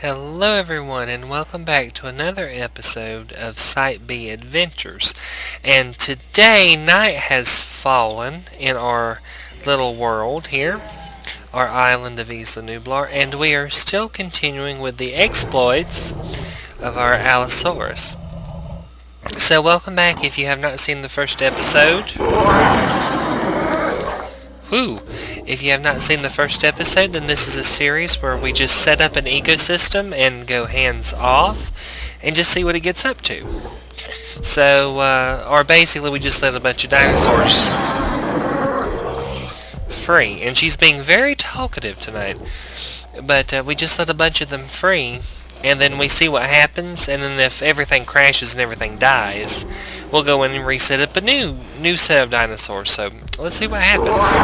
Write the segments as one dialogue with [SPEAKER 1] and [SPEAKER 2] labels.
[SPEAKER 1] Hello everyone and welcome back to another episode of Site B Adventures. And today night has fallen in our little world here, our island of Isla Nublar, and we are still continuing with the exploits of our Allosaurus. So welcome back if you have not seen the first episode. Whew. If you have not seen the first episode, then this is a series where we just set up an ecosystem and go hands off and just see what it gets up to. Or basically we just let a bunch of dinosaurs free. And she's being very talkative tonight. But we just let a bunch of them free, and then we see what happens, and then if everything crashes and everything dies, we'll go in and reset up a new set of dinosaurs. So let's see what happens.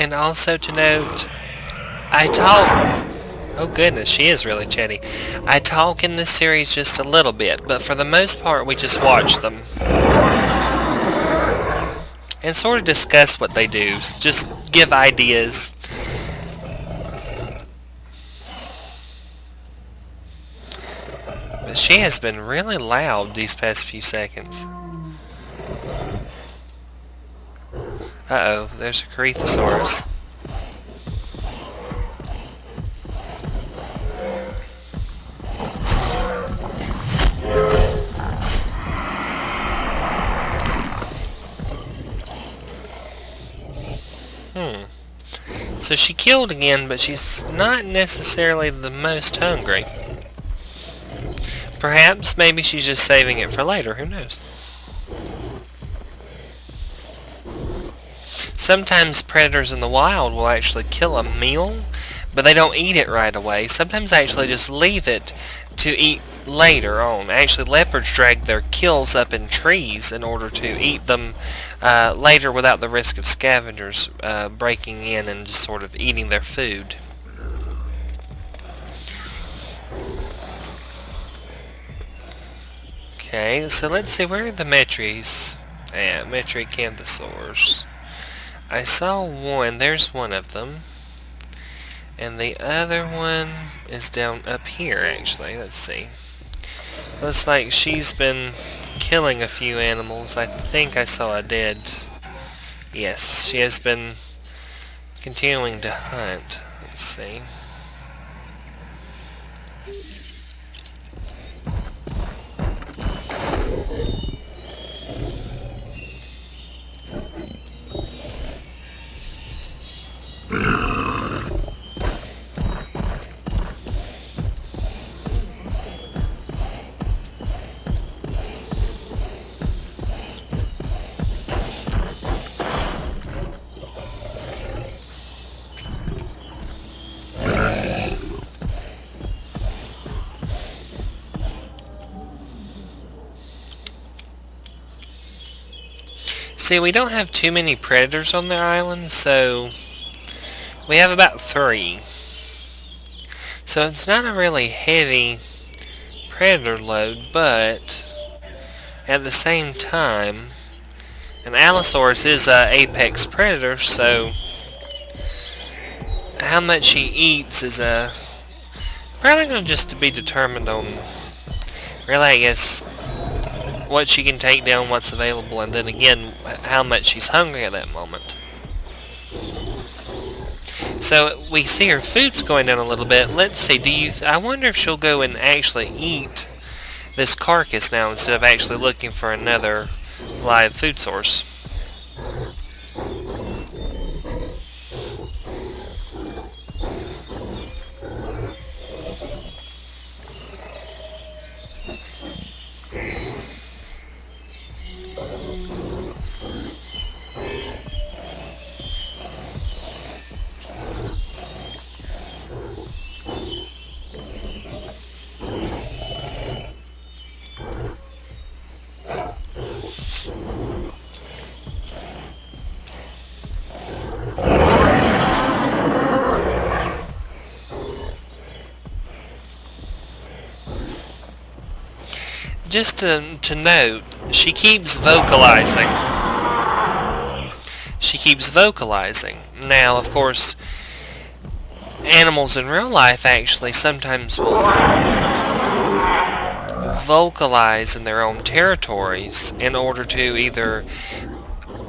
[SPEAKER 1] And also to note, oh goodness, she is really chatty. I talk in this series just a little bit, but for the most part we just watch them. And sort of discuss what they do, just give ideas. But she has been really loud these past few seconds. Uh-oh, there's a Corethosaurus. So she killed again, but she's not necessarily the most hungry. Perhaps, maybe she's just saving it for later, who knows? Sometimes predators in the wild will actually kill a meal, but they don't eat it right away. Sometimes they actually just leave it to eat later on. Actually, leopards drag their kills up in trees in order to eat them later without the risk of scavengers breaking in and just sort of eating their food. Okay, so let's see, where are the metries? Yeah, metriacanthosaurs. I saw one, there's one of them. And the other one is down up here, actually. Let's see. Looks like she's been killing a few animals. I think I saw a dead. Yes, she has been continuing to hunt. Let's see. See, we don't have too many predators on the island, so we have about 3. So it's not a really heavy predator load, but at the same time, an Allosaurus is an apex predator, so how much he eats is probably going to just be determined on, really, I guess, what she can take down, what's available, and then again, how much she's hungry at that moment. So we see her food's going down a little bit. Let's see, I wonder if she'll go and actually eat this carcass now instead of actually looking for another live food source. just to note, she keeps vocalizing. She keeps vocalizing. Now, of course, animals in real life actually sometimes will vocalize in their own territories in order to either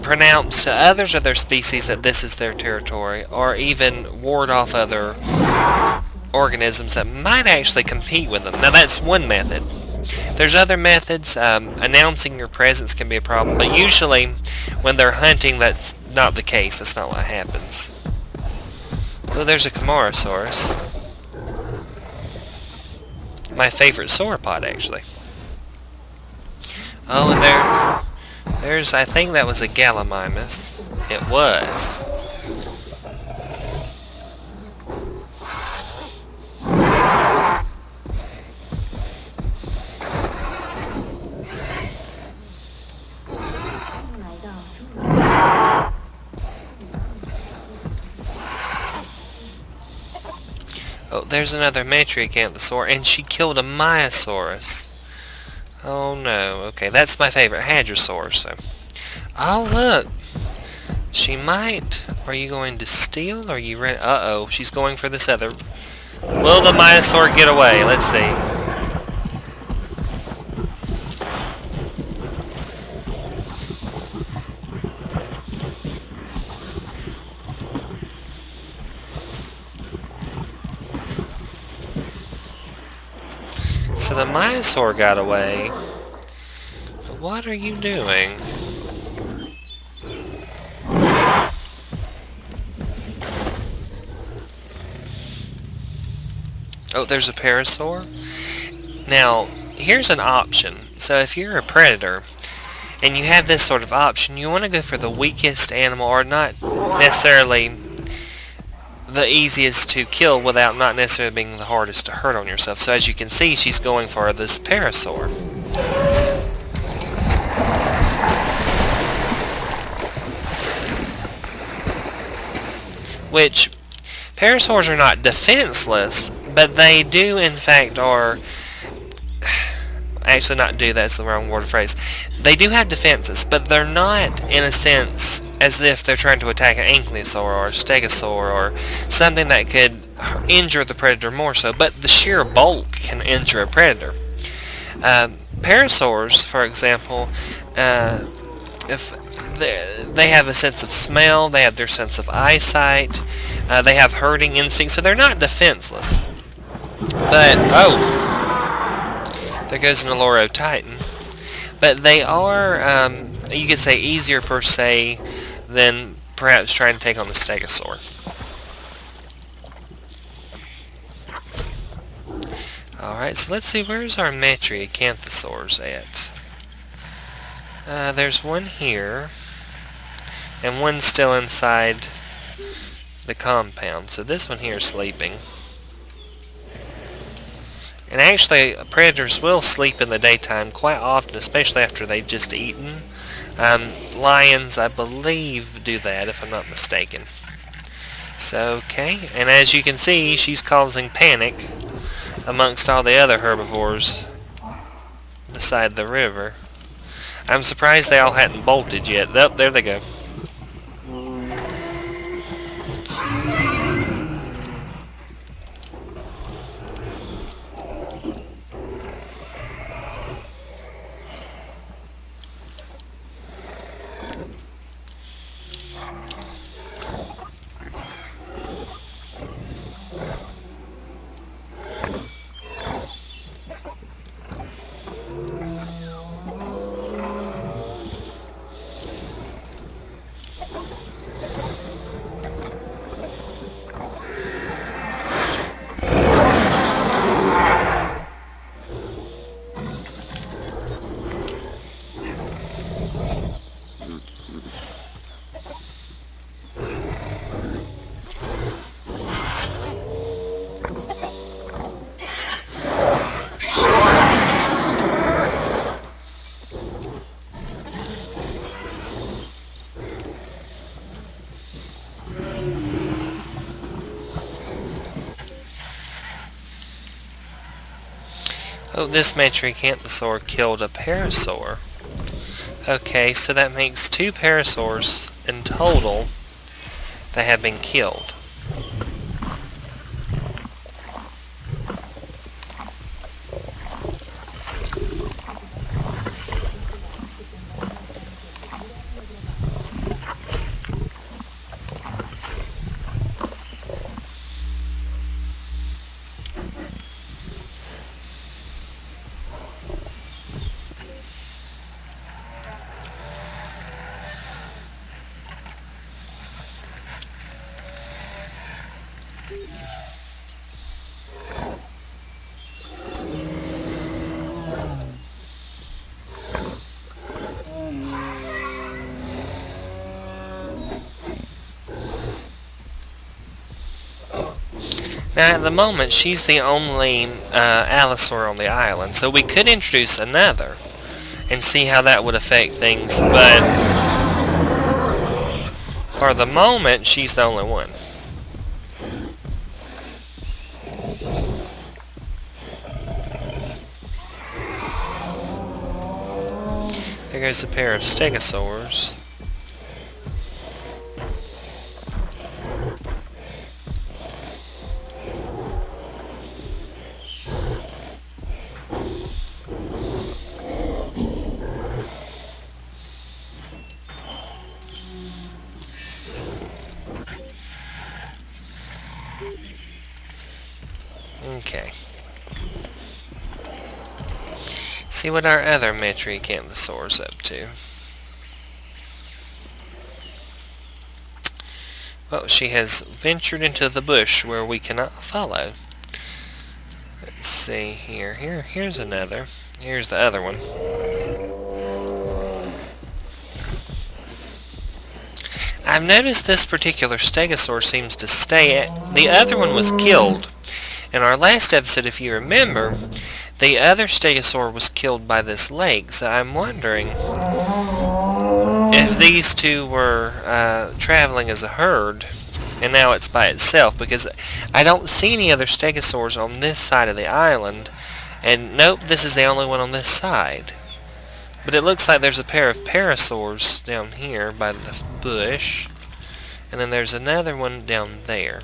[SPEAKER 1] pronounce to others of their species that this is their territory, or even ward off other organisms that might actually compete with them. Now that's one method. There's other methods. Announcing your presence can be a problem, but usually when they're hunting, that's not the case. That's not what happens. Oh, there's a Camarasaurus. My favorite sauropod, actually. Oh, and there's, I think that was a Gallimimus. It was. Oh, there's another Metriacanthosaur, and she killed a Myosaurus. Oh no. Okay, that's my favorite Hadrosaur. So, oh look, she might. Are you going to steal? Or are you ready? Uh-oh, she's going for this other. Will the Myosaur get away? Let's see. So the Myosaur got away. But what are you doing? Oh, there's a Parasaur. Now, here's an option. So if you're a predator and you have this sort of option, you want to go for the weakest animal, or not necessarily the easiest to kill without not necessarily being the hardest to hurt on yourself. So as you can see, she's going for this Parasaur. Which, Parasaurs are not defenseless, but they do in fact are... Actually, not do, that's the wrong word or phrase. They do have defenses, but they're not, in a sense, as if they're trying to attack an ankylosaur or a stegosaur or something that could injure the predator more so, but the sheer bulk can injure a predator. Parasaurs, for example, if they have a sense of smell, they have their sense of eyesight, they have herding instincts, so they're not defenseless. But, oh, there goes an Olorotitan. But they are, you could say, easier per se than perhaps trying to take on the Stegosaur. Alright, so let's see, where's our Metriacanthosaurs at? There's one here, and one still inside the compound. So this one here is sleeping. And actually, predators will sleep in the daytime quite often, especially after they've just eaten. Lions, I believe, do that, if I'm not mistaken. So, okay, and as you can see, she's causing panic amongst all the other herbivores beside the river. I'm surprised they all hadn't bolted yet. Oh, there they go. Oh, this Metriacanthosaur killed a parasaur. Okay, so that makes 2 parasaurs in total that have been killed. Now, at the moment, she's the only allosaur on the island, so we could introduce another and see how that would affect things, but for the moment, she's the only one. There goes a pair of stegosaurs. Okay. See what our other Metriacanthosaur's up to. Well, she has ventured into the bush where we cannot follow. Let's see here. Here's another. Here's the other one. I've noticed this particular stegosaur seems to stay at... The other one was killed. In our last episode, if you remember, the other stegosaur was killed by this lake, so I'm wondering if these two were traveling as a herd, and now it's by itself, because I don't see any other stegosaurs on this side of the island, and nope, this is the only one on this side. But it looks like there's a pair of parasaurs down here by the bush, and then there's another one down there.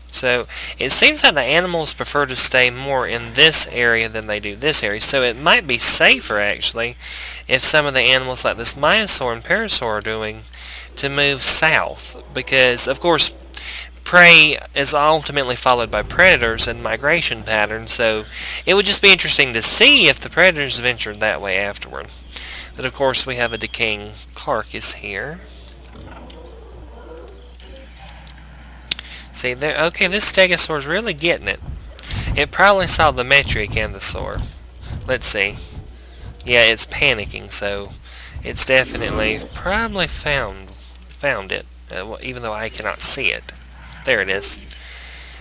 [SPEAKER 1] So it seems like the animals prefer to stay more in this area than they do this area. So it might be safer, actually, if some of the animals like this Myosaur and Parasaur are doing, to move south. Because, of course, prey is ultimately followed by predators and migration patterns. So it would just be interesting to see if the predators ventured that way afterward. But, of course, we have a decaying carcass here. See, there. Okay, this stegosaur's really getting it. It probably saw the Metriacanthosaur. Let's see. Yeah, it's panicking, so it's definitely probably found it, even though I cannot see it. There it is.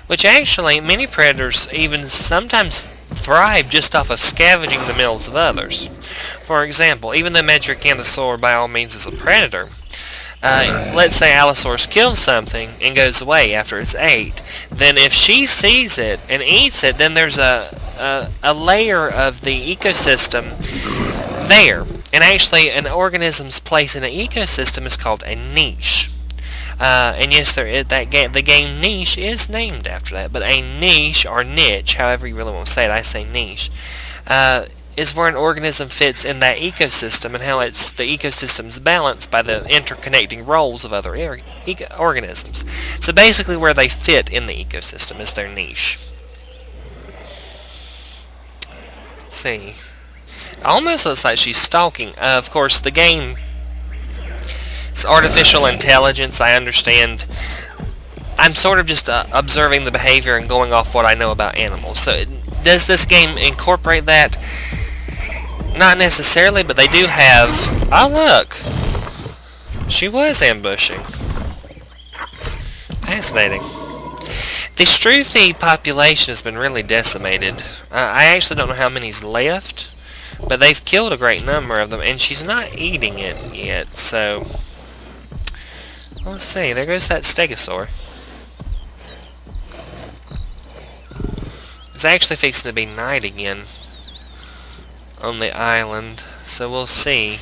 [SPEAKER 1] Which actually, many predators even sometimes thrive just off of scavenging the meals of others. For example, even though Metriacanthosaur by all means is a predator, let's say Allosaurus kills something and goes away after it's ate, then if she sees it and eats it, then there's a layer of the ecosystem there. And actually, an organism's place in an ecosystem is called a niche. And yes, the game Niche is named after that, but a niche, or niche, however you really want to say it, I say niche, is where an organism fits in that ecosystem, and how the ecosystem's balanced by the interconnecting roles of other organisms. So basically where they fit in the ecosystem is their niche. Let's see. It almost looks like she's stalking. Of course, the game is artificial intelligence, I understand. I'm sort of just observing the behavior and going off what I know about animals. So does this game incorporate that? Not necessarily, but they do have... Oh, look! She was ambushing. Fascinating. The Struthy population has been really decimated. I actually don't know how many's left, but they've killed a great number of them, and she's not eating it yet, so... Let's see, there goes that stegosaur. It's actually fixing to be night again on the island, so we'll see.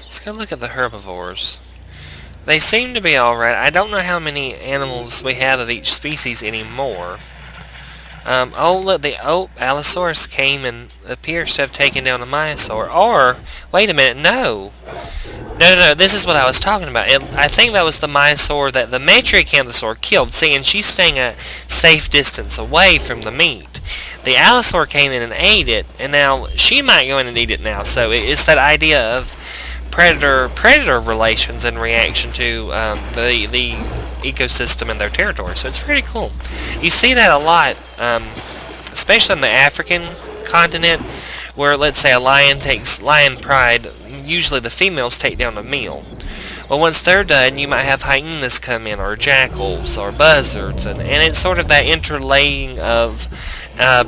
[SPEAKER 1] Let's go look at the herbivores. They seem to be alright. I don't know how many animals we have of each species anymore. Oh, look, the Allosaurus came and appears to have taken down a Myosaur. Or, wait a minute, no. No, this is what I was talking about. I think that was the Myosaur that the Metriacanthosaur killed. See, and she's staying a safe distance away from the meat. The Allosaur came in and ate it, and now she might go in and eat it now. So it's that idea of predator-predator relations in reaction to the ecosystem and their territory. So it's pretty cool. You see that a lot, especially on the African continent, where let's say a lion takes lion pride. Usually the females take down a meal. Well, once they're done, you might have hyenas come in, or jackals, or buzzards, and it's sort of that interlaying of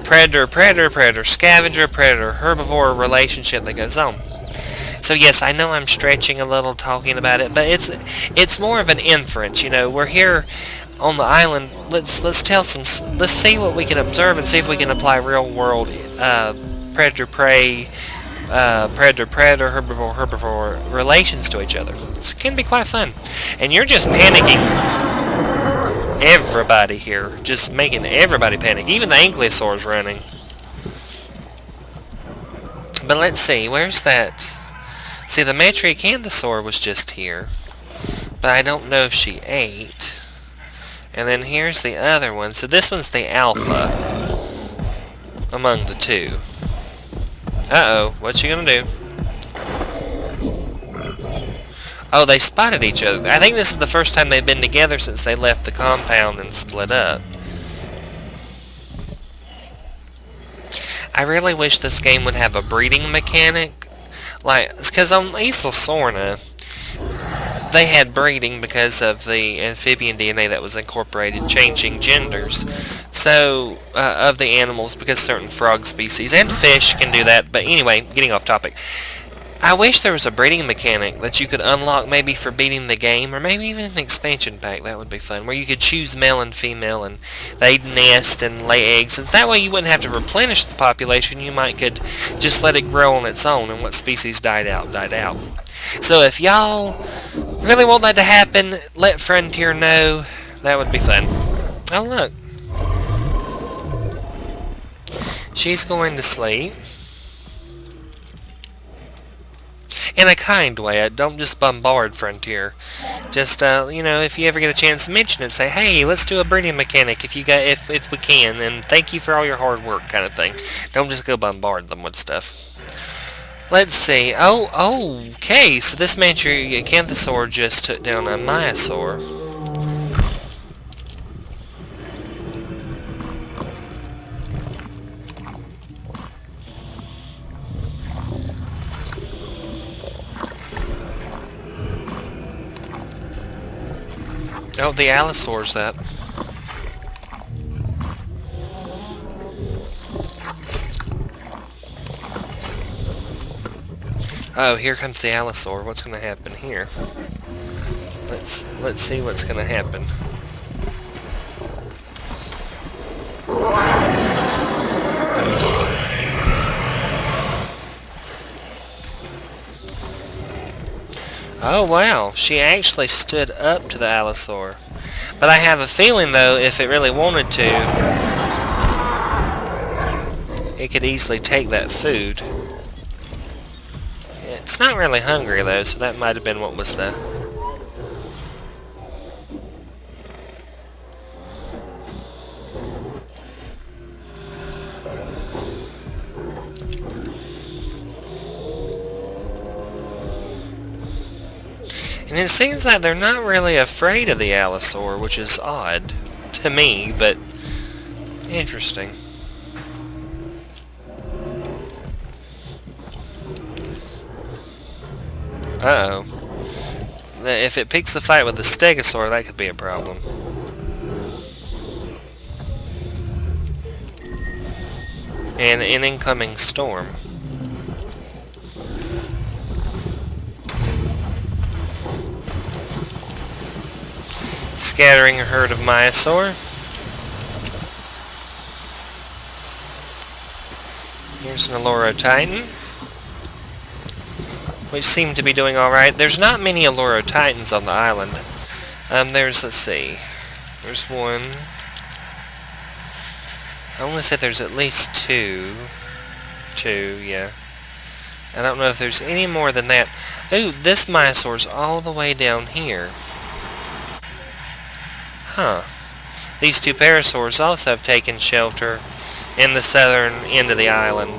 [SPEAKER 1] predator, scavenger, predator, herbivore relationship that goes on. So yes, I know I'm stretching a little talking about it, but it's more of an inference. You know, we're here on the island. Let's see what we can observe and see if we can apply real world predator prey, predator herbivore relations to each other. It can be quite fun, and you're just panicking everybody here, just making everybody panic. Even the ankylosaur's running. But let's see, where's that? See, the Metriacanthosaur was just here, but I don't know if she ate. And then here's the other one. So this one's the alpha among the two. Uh-oh, what's she gonna do? Oh, they spotted each other. I think this is the first time they've been together since they left the compound and split up. I really wish this game would have a breeding mechanic. Like, because on Isla Sorna, they had breeding because of the amphibian DNA that was incorporated, changing genders. So, of the animals, because certain frog species and fish can do that. But anyway, getting off topic. I wish there was a breeding mechanic that you could unlock maybe for beating the game, or maybe even an expansion pack. That would be fun, where you could choose male and female, and they'd nest and lay eggs. And that way you wouldn't have to replenish the population. You could just let it grow on its own, and what species died out, died out. So if y'all really want that to happen, let Frontier know. That would be fun. Oh, look. She's going to sleep. In a kind way. Don't just bombard Frontier. Just, you know, if you ever get a chance to mention it, say, hey, let's do a breeding mechanic if we can, and thank you for all your hard work, kind of thing. Don't just go bombard them with stuff. Let's see. Oh, okay. So this Metriacanthosaur just took down a Myosaur. Oh, the Allosaur's up. Oh, here comes the Allosaur. What's going to happen here? Let's see what's going to happen. Oh wow, she actually stood up to the Allosaur. But I have a feeling though, if it really wanted to, it could easily take that food. It's not really hungry though, so that might have been what was the... And it seems like they're not really afraid of the Allosaur, which is odd to me, but interesting. Uh-oh. If it picks a fight with the Stegosaur, that could be a problem. And an incoming storm. Scattering a herd of Myosaur. Here's an Allura Titan, which seem to be doing alright. There's not many Allura Titans on the island. Let's see. There's one. I want to say there's at least two. Yeah. I don't know if there's any more than that. Ooh, this Myosaur's all the way down here. Huh. These two Parasaurs also have taken shelter in the southern end of the island.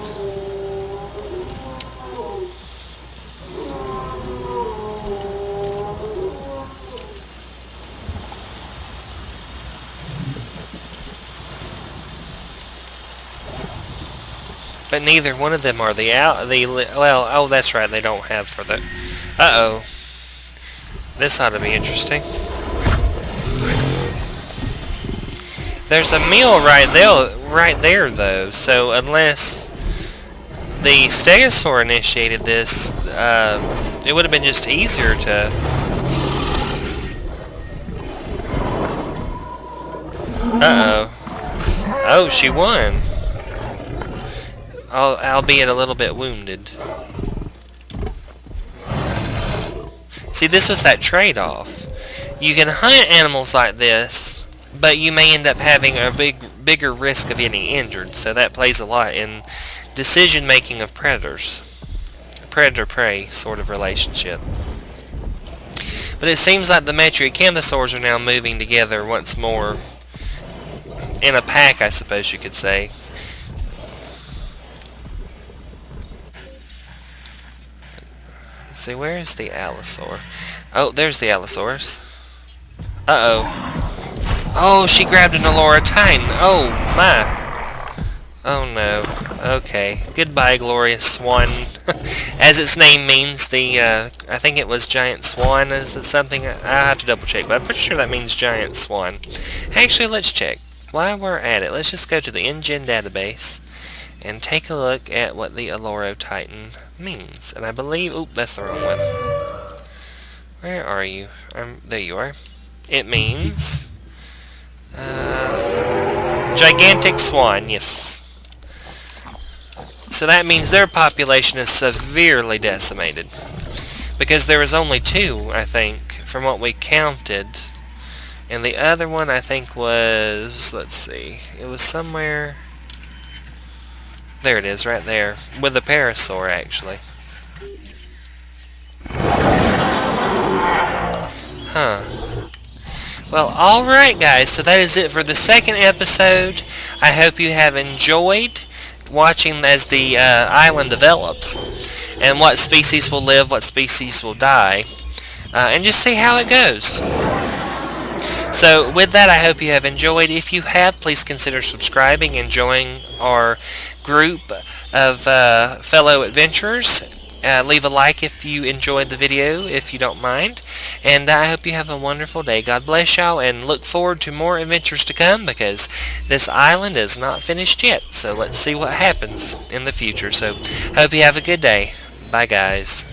[SPEAKER 1] But neither one of them are well, oh, that's right, they don't have for the... Uh-oh. This ought to be interesting. There's a meal right there, though, so unless the Stegosaur initiated this, it would have been just easier to... Uh-oh. Oh, she won. Albeit a little bit wounded. See, this was that trade-off. You can hunt animals like this, but you may end up having a bigger risk of getting injured, so that plays a lot in decision-making of predators. Predator-prey sort of relationship. But it seems like the Metriacanthosaurs are now moving together once more. In a pack, I suppose you could say. Let's see, where is the Allosaur? Oh, there's the Allosaurus. Uh-oh. Oh, she grabbed an Allura Titan. Oh, my. Oh, no. Okay. Goodbye, glorious swan. As its name means, I think it was giant swan. Is it something? I'll have to double check, but I'm pretty sure that means giant swan. Actually, let's check. While we're at it, let's just go to the InGen database and take a look at what the Allura Titan means. And I believe... Oop, that's the wrong one. Where are you? There you are. It means... gigantic swan, yes. So that means their population is severely decimated. Because there was only two, I think, from what we counted. And the other one, I think, was... Let's see. It was somewhere... There it is, right there. With a Parasaur, actually. Huh. Well, alright, guys. So that is it for the second episode. I hope you have enjoyed watching as the island develops. And what species will live, what species will die. And just see how it goes. So, with that, I hope you have enjoyed. If you have, please consider subscribing and joining our group of fellow adventurers. Leave a like if you enjoyed the video, if you don't mind. And I hope you have a wonderful day. God bless y'all, and look forward to more adventures to come, because this island is not finished yet. So, let's see what happens in the future. So, hope you have a good day. Bye, guys.